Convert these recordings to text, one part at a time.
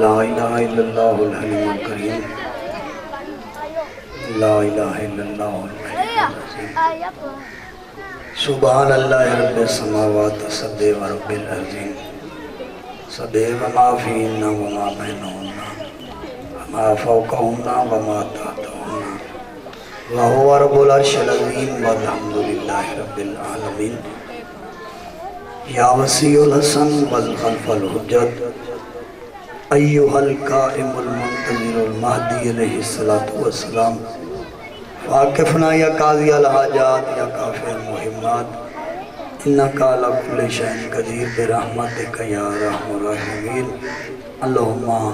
لا الہ الا اللہ الحلیم الکریم لا الہ الا اللہ العلی العظیم سبحان اللہ رب السماوات سبح و رب العظیم سبح وما فیہن وما بینہن وما فوقہن وما تحتہن وہو رب العرش العظیم والحمدللہ رب العالمین یا وسیع الحسن والخلف الحجت ایوہ القائم المنتظر المہدی علیہ السلام فاقفنا یا قاضی الحاجات یا کافی المحمات انکا علی کل شئین قدیر برحمتک یا رحم الرحمین اللہم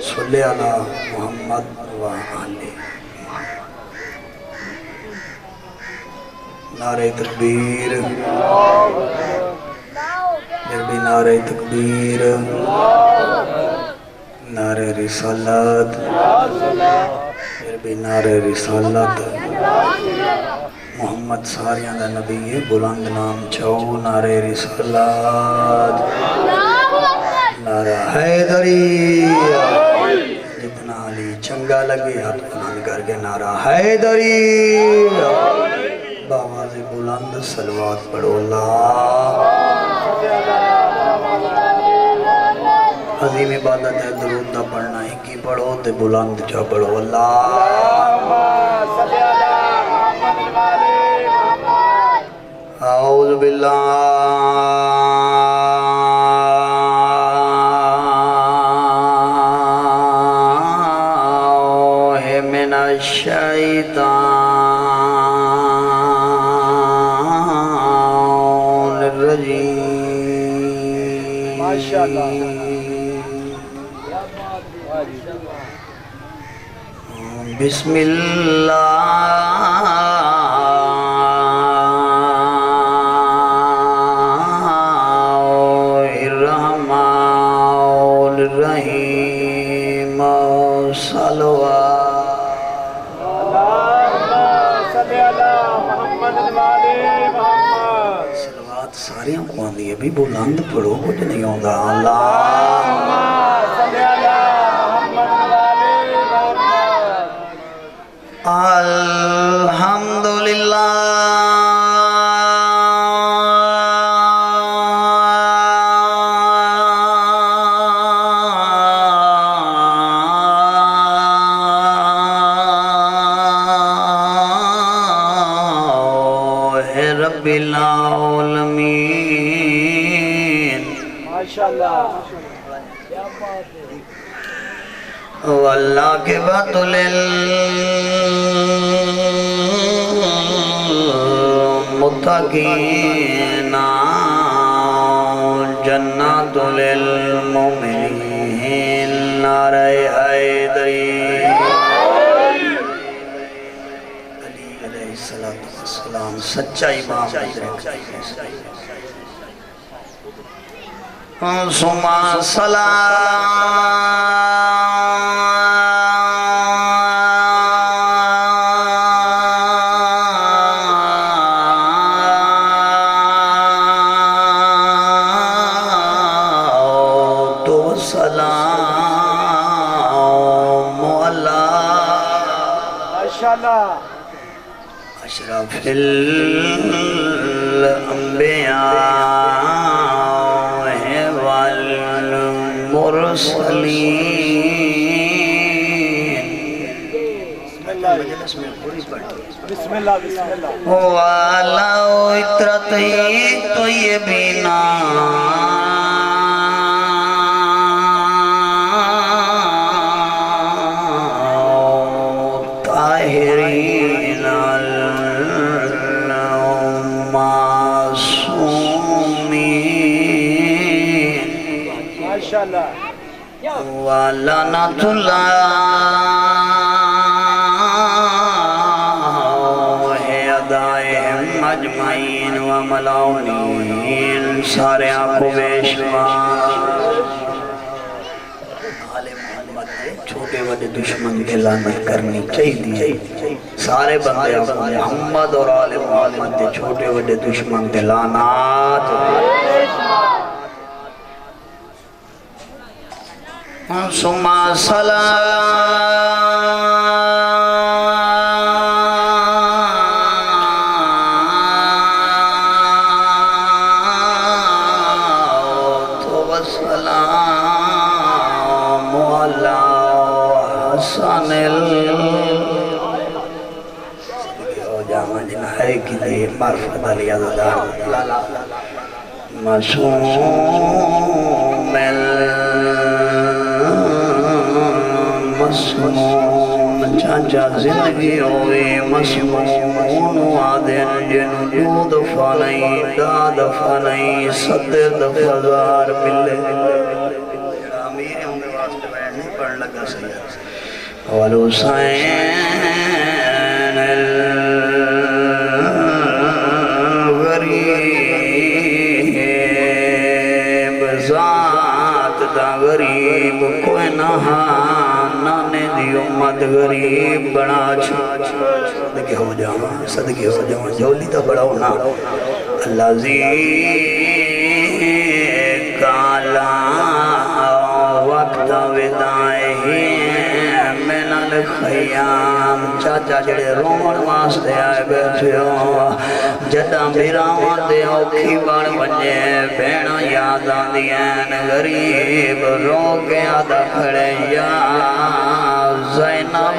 صلی علی محمد و آلہ نعرہ تکبیر نعرہ تکبیر نعرہ رسالت نعرہ رسالت محمد ساریاں دا نبی بلند نام چاو نعرہ رسالت نعرہ حیدری جتنا علی چنگا لگے ہاتھ بلند کر کے نعرہ حیدری باواز بلند صلوات پڑھو اللہ عظیم عبادت ہے درود نہ پڑھنا ہی کی پڑھو تے بلند جا پڑھو اللہ اعوذ باللہ من الشیطان الرجیم ماشاءاللہ بسم اللہ الرحمن الرحیم صلوات صلوات سارے ہم کو آندھی ہے بھی بلند پڑھو کچھ نہیں ہوگا الحمدللہ رب العالمین ماشاءاللہ واللہ کے باطل المتقین جنات للمؤمنین نعرہ حیدری علی علیہ السلام سچا امام ثم اشرف الانبیاء والمرسلین بسم اللہ وعلا اطرت طیبین طاہرین المعصومین ولعنۃ اللہ علیہم اجمعین وملعونین سارے آنکھوں بے شمار چھوٹے بڑے دشمن کے لعنت کرنی چاہیے سارے بندے محمد اور آل محمد کے چھوٹے بڑے دشمن کے لعنت سما صلاة وسلام على حسن جامع جن ہے کہ یہ معرفت علی عزدار مسوم مسموم چانچا زندگی ہوئی مسموم وعدن جن جو دفع نہیں دا دفع نہیں 70 دفع دار ملے امیر ہوں دے واسطے بیٹھ نہیں پڑھ لگا سید والحسین الغریب ذات دا غریب کوئی نانے دی امت غریب بنا صدقے ہو جاؤں جولی تا بڑا ہونا اللہ زی کالا وقت ودائے من الخیام چاچا جڑے رومن واسطے آئے بیٹھے ہو جدہ میراوان دے اوکھی بڑھ بنجے بینہ یاداں دیئن غریب رو کے آدھا کھڑے یا زینب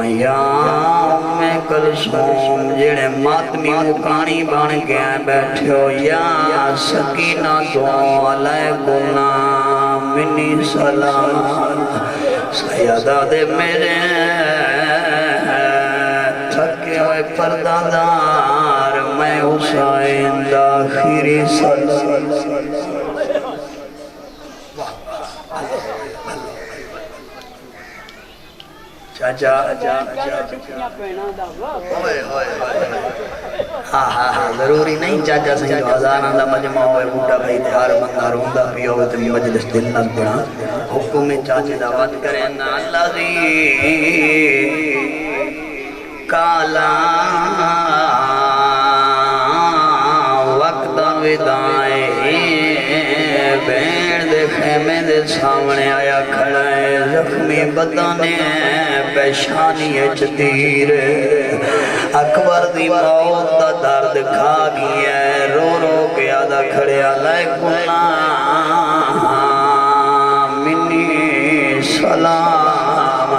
یا میں کلثوم جڑے ماتمی مکانی بن گئے بیٹھے ہو یا سکینہ تو علیکم منی سلام سیدہ دے میرے تھکے ہوئے پردادار میں حسین داخری سلام چاچا ہاں ضروری نہیں چاچا سنگھ ہزاران دا مجمع ہوئے بوٹا بھائی تیار بندہ روندہ پیا ہوئے تم مجلس دل نہ بڑھا حکم چاچے دعوت کریں نا اللہ دی کالا وقت ودائے بین دے خیمے دے سامنے آیا کھڑا ہے زخمی بدانے پیشانی چتیر اکبر دی موت دا درد کھا گیا ہے رو رو کے آدھا کھڑے علیکم منی سلام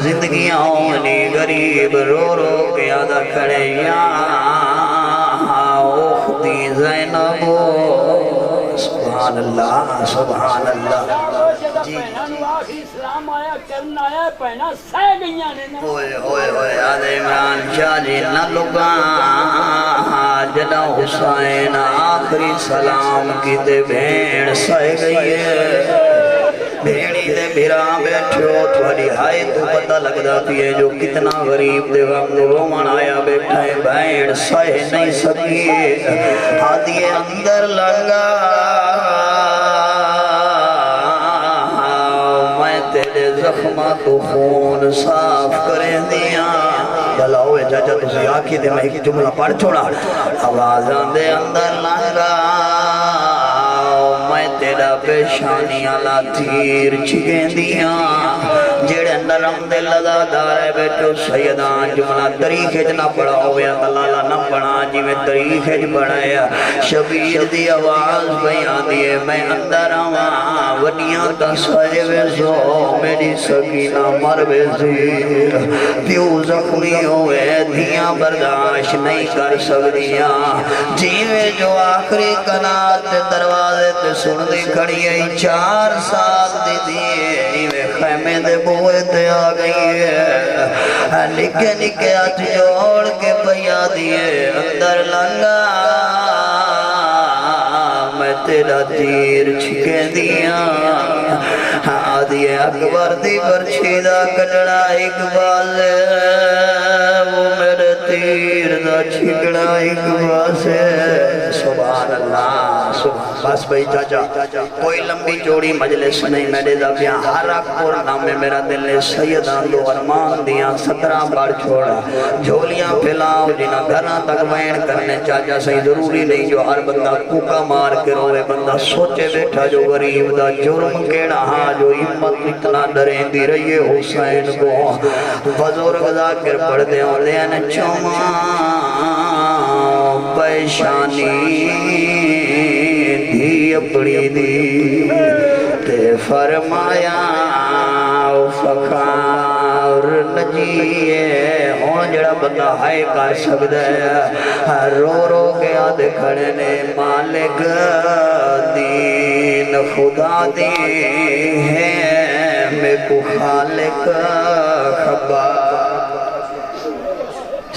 زندگی آنی غریب رو رو کے آدھا کھڑے یا اختی زینب سبحان اللہ سبحان اللہ ہوئے ہوئے ہوئے آدھے عمران شاہ جی نہ لگا جدہ حسین آخری سلام کی دے بھیڑ سائے گئی ہے بھیڑی دے بھیرا بیٹھو تھوڑی ہائے تو پتہ لگ جاتی ہے جو کتنا غریب دے غم رومن آیا بیٹھا ہے بھیڑ سائے نہیں سکی ہاتھی اندر لگا زخمہ تو خون صاف کریں دیا بلاؤے جاجہ تُسی آکھی دے میں ایک جملہ پڑھ چھوڑا آوازان دے اندر لانگا میں تیرا پیشانی آلا تیر چھگیں دیا جیڑے نرم دے لگا دارے بیٹھو سیدان جملہ طریقے جنا پڑھا ہویا دلالا نہ پڑھا جی میں طریقے جنا پڑھایا شبیر دی آواز بیان دیئے میں اندر آواں ونیاں تا سائے ویسو میری سکینہ مر ویسی پیو زخمی ہوئے دھیاں برداشت نہیں کر سکتیاں جیوے جو آخری کنات دروازے تے سن دی کھڑی ہے 4 سال دی دیئے جیوے خیمے دے بوئے تے آ گئی ہے نکے نکے آج جوڑ کے پیا دیئے اندر لنگا میں تیرا تیر چھکے دیا آدھی اکبر دی برچیدہ کٹڑا اقبال وہ میرے تیر دا چھکڑا اقبال سے سبحان اللہ سبحان خاص بھائی چاچا کوئی لمبی چوڑی مجلس نہیں میرے دبیاں ہر اکبر نامے میرا دل نے سیدان دو ارمان دیاں 17 بار چھوڑا جھولیاں پھیلاؤ جنہ گھران تک وین کرنے چاچا صحیح ضروری نہیں جو ہر بندہ کوکا مار کے روے بندہ سوچے بیٹھا جو غریب دا جرم کیڑا ہاں جو ہمت اتنا ڈرین دی رہی ہے حسین کو بزرگ ذاکر پڑھ دے ہوں لین چوما پیشانی دی اپڑی دی تے فرمایا فخار نجیے ہون جڑا بندہ ہائے کر سکتا ہے رو رو کے آدھے کھڑے نے مالک دین خدا دی ہے میں کو خالق خبر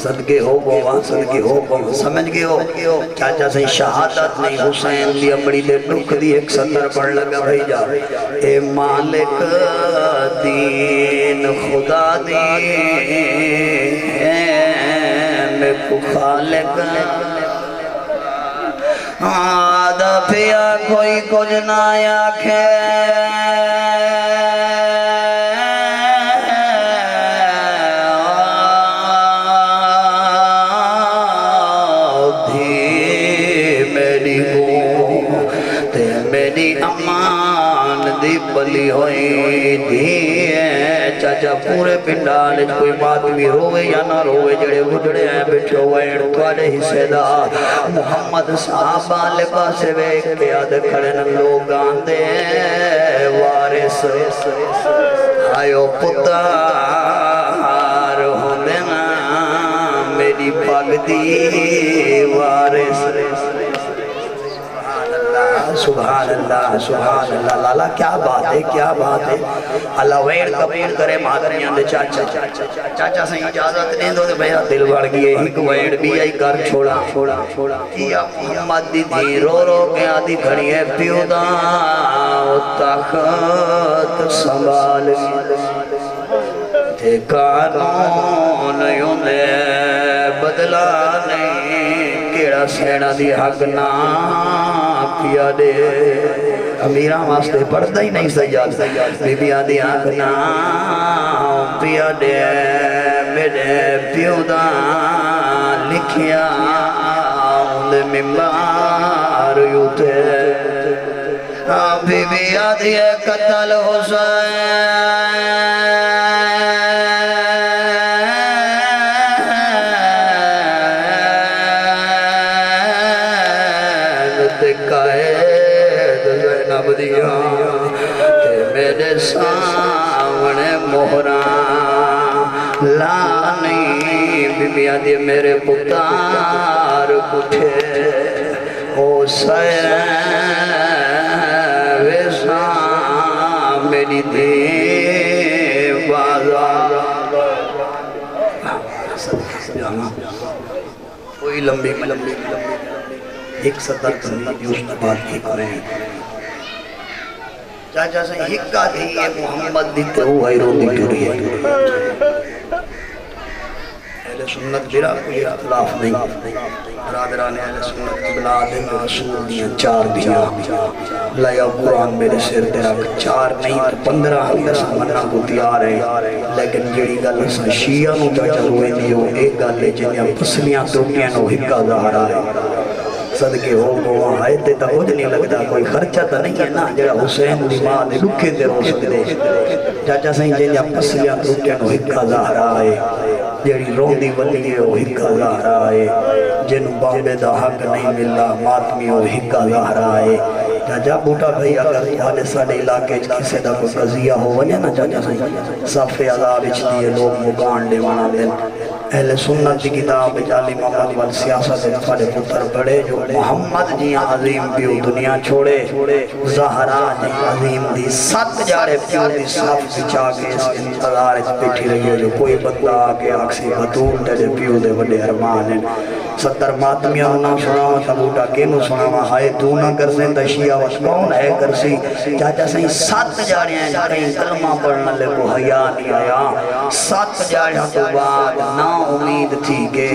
صدقے ہو گوا صدقے ہو گوا سمجھ گئے ہو چاچا سے شہادت نہیں حسین دی اپنی دے ڈک دی 170 پڑھ لگا بھائی جا اے مالک دین خدا دی میں کو خالق آدھا پیا کوئی کچھ نہ آکھے بلی ہوئی دیئے چاچا پورے پنڈال کوئی بات بھی روے یا نہ روے جڑے بجڑے ہیں بیٹھے ہوئے توڑے حصے دا محمد صحابہ لباسے بیک کے آدھے کھڑے نہ لوگ آندے وارث آئیو پتار ہوندے نا میری پاک دی وارث سبحان اللہ سبحان اللہ لالا کیا بات ہے کیا بات ہے اللہ ویڑ قبول کرے مادریاں دے چاچا چاچا سے اجازت نہیں دو دے بھیا دل بڑھ گئے ایک ویڑ بھی آئی کر چھوڑا کیا محمد دی دی رو رو کے آدھی کھڑی ہے پیو دا تخت سنبھال تے قانون یوں دے بدلا نہیں کیڑا سینہ دی حق نہ پیا دے امیرہ واسطے پڑھتا ہی نہیں سجاد بی بی آدھی آنکھ نا پیا دے میرے پیو دا لکھیا دے ممبار یوتے بی بی آدھی قتل حسین میرے سامنے مہران لانی بی بی آدھی میرے پتار کٹھے حسین ویسا میری دی بازار کوئی لمبی 170 کنی جوشن بات کی کریں چاچا سے ہکا دیئے محمد دیتے ہوئے رو دی ٹوری ہے اہل سنت برا کوئی اختلاف نہیں برادران اہل سنت قبلہ دن رسول دیاں 4 دیاں لیا قرآن میرے سر تیرا 4 نہیں 15 ہم سمنا کو تیار ہے لیکن جیڑی گل سن شیعہ نو چاچا ہوئے دیو ایک گل ہے جنیا پسلیاں ترکیاں نو ہکا ظاہرہ ہے صدقے ہو گوا ہے تے تا کچھ نہیں لگتا کوئی خرچہ تا نہیں ہے نا جڑا حسین دی ماں دے لکھے دے رو سکتے چاچا سہیں جنیا پسلیاں ترکیاں نو ہکا ظاہرہ ہے جیڑی روندی ولی ہے وہ ہکا ظاہرہ ہے جن بامبے دا حق نہیں ملا ماتمی وہ ہکا ظاہرہ ہے چاچا بوٹا بھئی اگر تمہارے ساڑے علاقے کسے دا کوئی قضیہ ہو وجہ نا چاچا سہیں صف عذاب اچھ دیئے لوگ مکان دے وانا دن اہل سنت کی کتاب جالی محمد وال سیاست تھوڑے پتر پڑے جو محمد جی عظیم پیو دنیا چھوڑے زہرا جی عظیم دی 7 جاڑے پیو دی صاف بچا کے اس انتظار اس پیٹھی رہی ہے جو کوئی بندہ آگے آکسی بطول تیرے پیو دے بڑے ارمان ہیں 70 ماتمیاں نہ سناوا تھا بوٹا کینو سناوا ہائے تو نہ کر سیں تشیعہ وقت کون ہے کرسی چاچا سہیں 7 جاڑے ہیں کہیں کلمہ پڑھنا لے کو حیاء نہیں آیا 7 جاڑے تو بعد 9 امید تھی کہ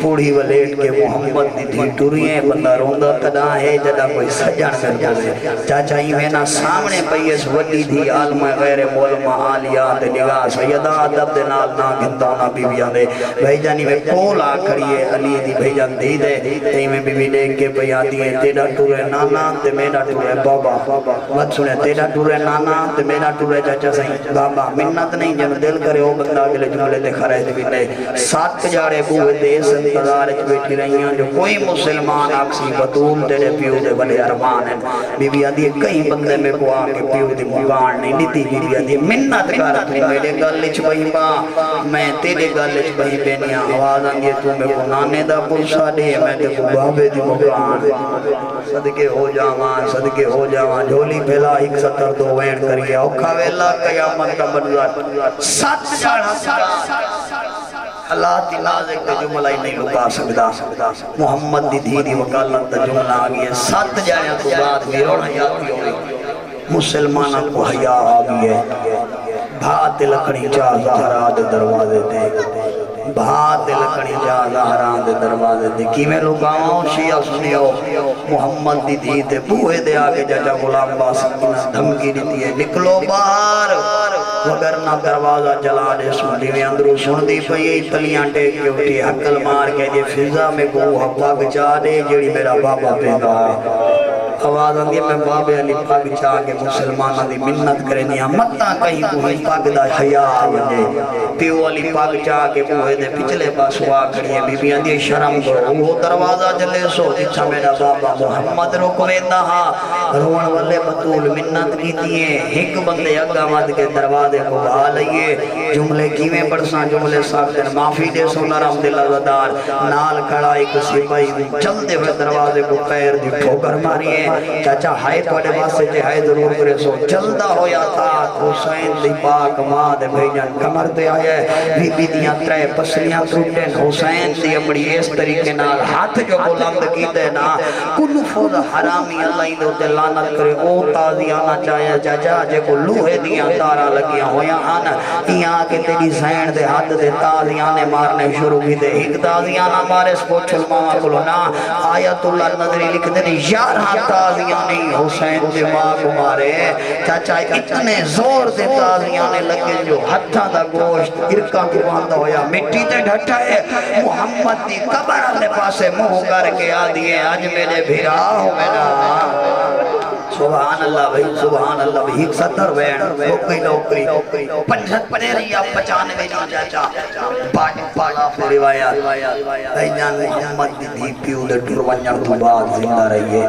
پوڑی ولیٹ کے محمد دی تھی ٹوریے بندہ روندہ تدا ہے جدا کوئی سجن کر دے چاچا ہی میں نا سامنے پیس وڈی تھی عالم غیر مولما آلیات نگاہ سیدہ عدب دے نال نا گھنتانا بی بی آنے بھائی جانی میں کول آ کھڑیے علی دی بھائی جان دی دے تی میں بی بی دیکھ کے پہ آتی ہے تیڑا ٹورے نانا تے میرا ٹورے بابا مت سنے تیڑا ٹورے نانا تے میرا ٹورے چاچا سہیں بابا منت نہیں جن دل کرے او بندہ کے لئے جملے دے خرائد بھی لے سات جاڑے بوئے دیس انتظار اچ بیٹھی رہی ہیں جو کوئی مسلمان آکسی بطول تیرے پیو دے بلے ارمان ہیں بی بی آدھی کہیں بندے میں کو آکے پیو دے مکان نہیں لیتی بی بی آدھی منت کر تو میرے گلچ بہی با میں تیرے گلچ بہی بینیاں آواز آنگے تو میں کو نانے دا پرسا دے میں تے کو بابے دی مکان صدقے ہو جاوان صدقے ہو جاوان جھولی پھیلا ایک ستر دو وین کریے اوکھا ویلا قیامت کا منظر سات جاڑا حالات نازک تے جملہ ہی نہیں لکا سکتا محمد دی دھی دی وکالت تے جملہ آگئی ہے سات جاڑیاں تو بعد میروڑا یادی ہوئی مسلمانہ کو حیاء آگئی ہے بھات لکڑی چاہ زہرات دروازے دے بھات لکڑی چاہ زہرات دروازے دے کی میں لکاؤں شیعہ سنیو محمد دی دھی تے بوئے دے آگے جاجا غلام باسکینہ دھمکی دیتی ہے نکلو باہر وگرنہ دروازہ جلا دے سنی میں اندرو سن دی پئی تلیاں ٹیک کے اٹھی حقل مار کے جے فضا میں گو حقاق چاہ دے جیڑی میرا بابا پیدا آواز آنگی میں بابے علی پاک چاہ کے مسلمانہ دی منت کرنیا متہ کہیں کوئی پاک دا حیاء آگے پیو علی پاک چاہ کے کوئے دے پچھلے پاس ہوا کریے بی بی آندھی شرم کرو وہ دروازہ جلے سو جچھا میرا بابا محمد رکوے دہا روڑ والے بطول منت کی دیئے ایک بندے اگامت کے دروازے کو بھا لئیے جملے کیویں پڑساں جملے ساکتن معافی دے سو نرم دل عزدار نال کھڑا ایک سپاہی چلتے ہوئے دروازے کو پیر دی ٹھوکر ماریے چاچا ہائے تو اڈے واسے جے ہائے ضرور کرے سو جلدہ ہویا تھا حسین دی پاک ماں دے بھیجن کمر دے آئے بی بی دیاں ترے پسلیاں تروٹیں حسین دی اپنی اس طریقے نال ہاتھ جو بلند کی دے نا کنو فوض حرامی اللہ دے ہوتے لانت کرے او تازی آنا چاہے چاچا جے کو لوہے دیاں تارا لگیاں ہویا آنا یہاں کے تیری زین دے ہاتھ دے تازی آنے مارنے شروع کی دے ایک تازی آنا مارے اس کو چھلماں کلو نا آیت اللہ نظری لکھ دے یار ہاں تازیاں نہیں حسین دے ماں کو مارے چاچا اتنے زور دے تازیاں نے لگے جو ہتھا دا گوشت ارکا کو باندھا ہویا مٹی تے ڈھٹا ہے محمد دی قبر اپنے پاسے منہ کر کے آدھیے آج میرے بھیرا ہو میرا سبحان اللہ بھئی سبحان اللہ بھئی ایک ستر وین روکی نوکری 75 یا 95 چاچا پاڑا پھر روایات اے جان محمد دی دھی پیو دے ٹرونجر تو بعد زندہ رہیے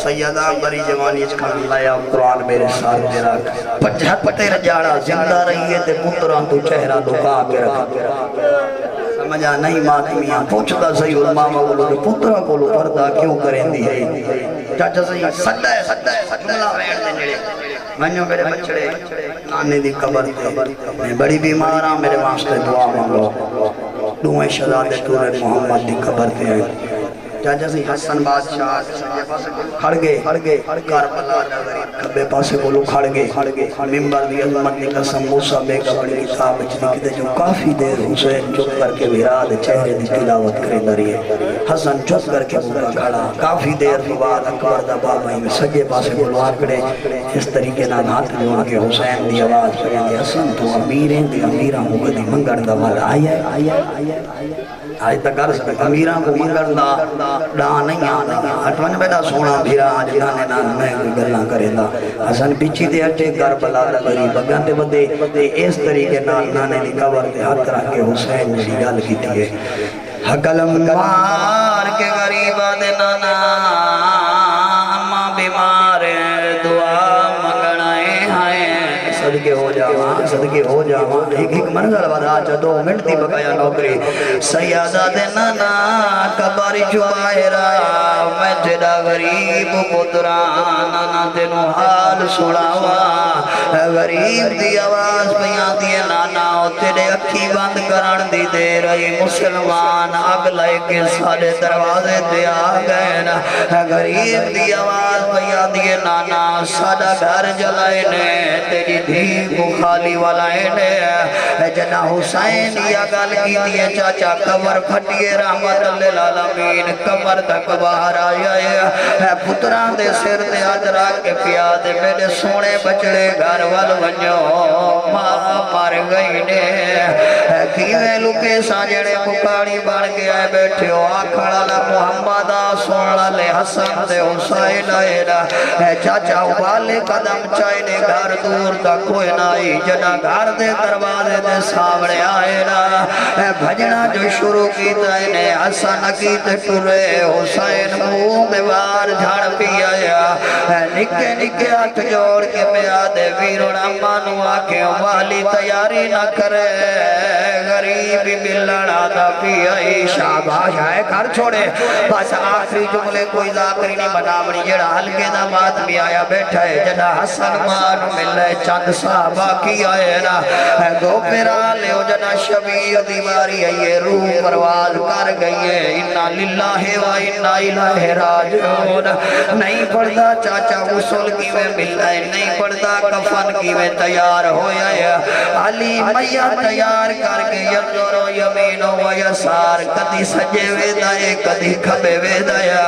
سیدہ بری جوانی اچھکا لایا قرآن میرے ساتھ دے رکھ 75 جاڑا زندہ رہیے تے پتران تو چہرہ لکا کے رکھ سمجھا نہیں ماتمیاں پوچھتا صحیح علماء بولو کہ پترہ کو لو پردہ کیوں کریں دی ہے چاچا صحیح سڈا ہے جملہ وین دے نڑے منو میرے بچڑے نانے دی قبر تے میں بڑی بیمار ہاں میرے واسطے دعا مانگو دوئے شہزادے ٹورے محمد دی قبر تے ہیں چاچا سی حسن بادشاہ کھڑ گئے کربلا کبے پاسے کو لو کھڑ گئے ممبر دی عظمت دی قسم موسیٰ بے کا بڑی کتاب لکھی دے جو کافی دیر حسین چپ کر کے ویراد چہرے دی تلاوت کرے دریئے حسن چپ کر کے بھوکا کھڑا کافی دیر بعد اکبر دا بابا ہی سجے پاسے کو لو آکڑے اس طریقے نہ ہاتھ جوڑ کے حسین دی آواز کریں گے حسن تو امیریں دی امیرہ ہو گئی منگڑ دا والا آئی تک عرض کریں امیران کو منگڑ دا ڈان نہیں آنا ہٹوان بیٹا سونا بھیرا آج گانے نان میں کوئی گلنا کرے دا حسن پیچھی دے ہٹے کربلا دا غریب گانتے بدے اس طریقے نال نانے دی قبر دے ہاتھ رکھ کے حسین نے گل کی دیئے حقلم مار کے غریبہ دے نانا اماں بیمار دعا منگنائے ہائیں صدقے ہو جاواں ایک منزل ودا چا 2 منٹ دی بقایا نوکری سیادہ دے نانا قبر چبائرہ میں تیرا غریب پتران نانا تینو حال سڑاوا غریب دی آواز پیاں دی نانا تیرے اکھی بند کرن دی دے رہی مسلمان اگ لائے کے سارے دروازے دے آگئے نا غریب دی آواز بیا دیے نانا ساڑا گھر جلائے نے تیری دھی کو خالی والائے نے جنا حسین یا گل کی دیے چاچا کمر پھٹیے رحمت للعالمین کمر تک باہر آیا ہے پتران دے سر دے آدرا کے پیا دے میرے سونے بچڑے گھر وال ونجو ماں مار گئی نے کیویں لکے ساجڑے مکاڑی بن گیا ہے بیٹھے ہو آکھڑا لے محمد سونا لے حسن دے حسین آئے نا چاچا والے قدم چاہنے گھر دور تک کوئی نائی جنا گھر دے دروازے دے سامنے آئے نا بھجنا جو شروع کی تائنے حسن کی تے ٹرے حسین منہ دیوار جھاڑ پی آیا نکے نکے ہاتھ جوڑ کے پیا دے ویرون امانو آکے والی تیاری نہ کرے غریبی ملنا دا پی آئی شاباش آئے گھر چھوڑے بس آخری جملے کوئی ذاکری نہیں بنامنی جڑا حلقے دا بات بھی آیا بیٹھا ہے جڑا حسن مانو ملے چند صحابہ کی آئے نا گو پیرا لے ہو جنا شبیر دیواری ہے یہ روح پرواز کر گئی ہے انہا للہ و انہا الہ راجعون نہیں پڑھتا چاچا غسل کی میں مل رہے نہیں پڑھتا کفن کی میں تیار ہویا ہے علی میاں تیار کر کے ینظر و یمین و یسار کدی سجے ویدائے کدی کھبے ویدایا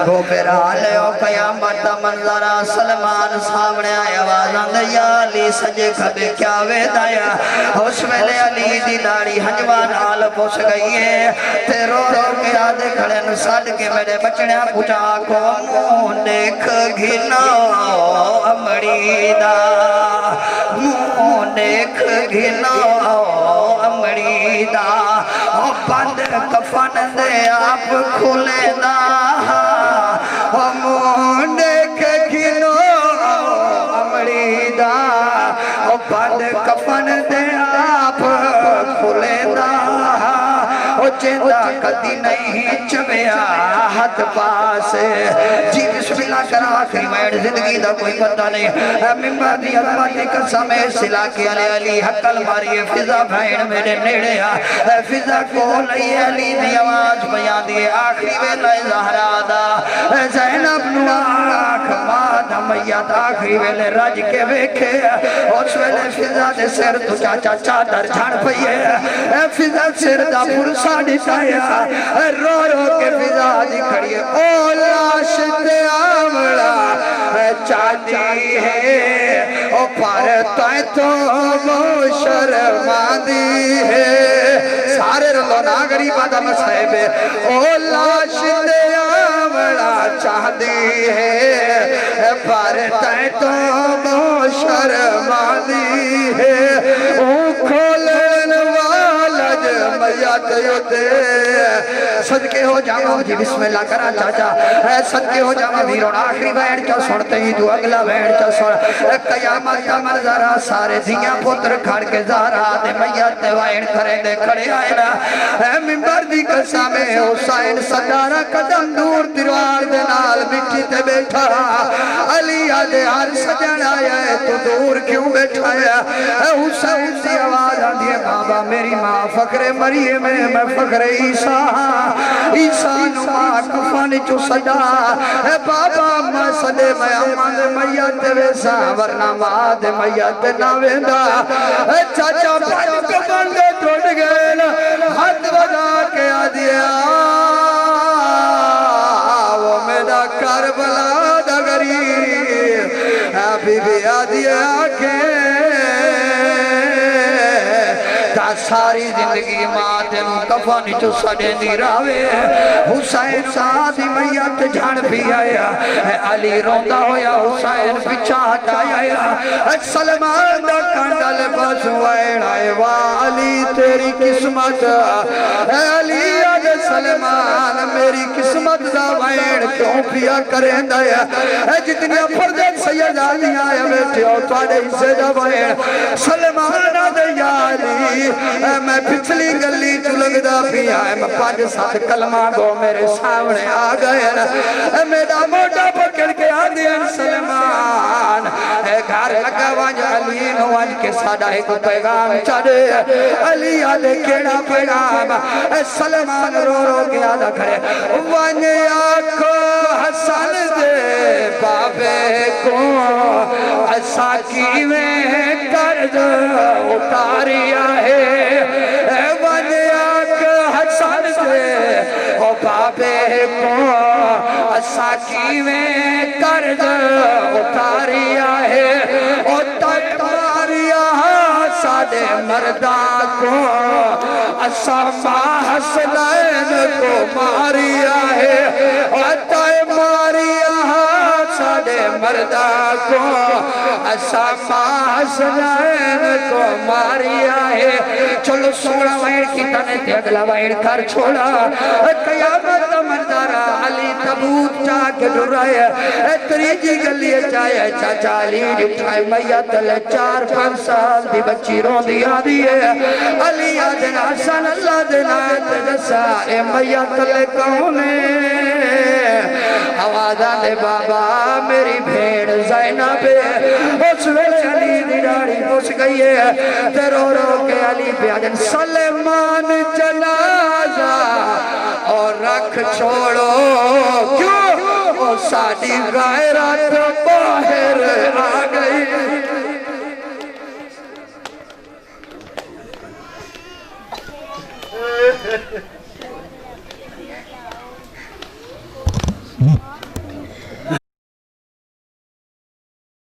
گو پیرا لے ہو قیامت منظرہ سلمان سامنے آیا آوازان دے یا علی سجے کھبے کیا ویدایا اس ویلے علی دی داڑی ہنجوان آل پوچھ گئی ہے تے رو رو کے آدھے کھڑے نساد کے میرے بچڑے پوچھا کو مون دیکھ گھنا امڑی دا مون دیکھ گھنا امڑی دا بند کفن دے آپ کھولے دا مون دیکھ گھنا امڑی دا بند کفن دے آپ کھولے دا چیندہ کدی نہیں چمیا ہاتھ پاس جی بسم اللہ کرا آخری میڈ زندگی دا کوئی پتہ نہیں ممبر دی عظمت قسم سلا کے علی حقل ماری فضا بھائن میرے نیڑے فضا کو لئی علی دی آواز بیان دی آخری ویلہ زہرا دا زینب نواک ماد میت آخری ویلے رج کے ویکھے اس ویلے فضا دے سر تو چاچا چادر جھاڑ پئیے فضا سر دا پرسا نشایا رو رو کے فضا دی کھڑی ہے او لاش تے آمڑا چاہتی ہے او پارتائیں تو وہ شرمان دی ہے سارے رلو ناگری بادہ مسائب ہے او لاش تے آمڑا چاہتی ہے پارتائیں تو وہ شرمان دی ہے او کھولن والا میات یوتے صدقے ہو جاما جی بسم اللہ کرا چاچا صدقے ہو جاما ویرون آخری بینڈ چا سنتے ہی تو اگلا بینڈ چا سن قیامت کا منظرہ سارے دیاں پتر کھڑ کے زہرا دے میات وائن کریں دے کھڑے آئے نا ممبر دی قسم حسین صدارہ قدم دور دیوار دے نال مٹی تے بیٹھا علی آدھے ہر سجن آیا ہے تو دور کیوں بیٹھا ہے حسین دی آواز آدھی ہے بابا میری ماں فقر مریم میں فقر عیسیٰ عیسیٰ نما کفن چو صدا بابا میں صدے میں امان میت ویسا ورنہ ماد میت ناویندہ چاچا پھر کفن دے ٹوٹ گئے ہاتھ بدا کے آدھیا وہ میرا کربلا دا غریب بی بی آدھیا کہ ساری زندگی ماں تینوں کفن چو سڑے دی راوے حسین سادی میت جھاڑ بھی آیا علی روندہ ہویا حسین پچھا ہٹایا سلمان دا کانڈل بس وائن آئے واہ علی تیری قسمت علی آج سلمان میری قسمت دا وائن کیوں پیا کریں دایا جتنی فردت سید آدھی آیا بیٹھے ہو توڑے اسے دا وائن سلمان آدھے یا علی میں پچھلی گلی چلگ دا پیا میں پانچ ساتھ کلمہ گو میرے سامنے آ گئے میرا موٹا پکڑ کے دین سلمان اے گھر لگا وانج علی نو وانج کے ساڑا ایک پیغام چڑے علی آدھے کیڑا پیغام اے سلمان رو رو کے آدھا کھڑے وانج آکھو حسن دے بابے کو ایسا کی میں کرد اتاریا ہے وانج آکھو حسن دے بابے کو ایسا کی میں کرد اتاریا ہے اور تک ماریا سادے مردہ کو ایسا حسنین کو ماریا ہے اور تک ماریا سادے مردہ کو ایسا حسنین کو ماریا ہے چلو سوڑا وائر کی تنے تے اگلا وائر کر چھوڑا قیامت مندارا علی تبوت جا کے ڈر رہے ہیں تریجی گلی چاہے چاچا علی ڈٹھائی میت لے 4-5 سال دی بچی رون دیا دیئے علی آدھنا حسن اللہ دینا تجسا اے میت لے کونے آوازہ دے بابا میری بھیڑ زینب اس ویلے علی دی ڈاڑی پوچھ گئی ہے تیرو رو کے علی پہ آجن سلمان جنازہ اور رکھ چھوڑو کیوں وہ ساڑی غیرات باہر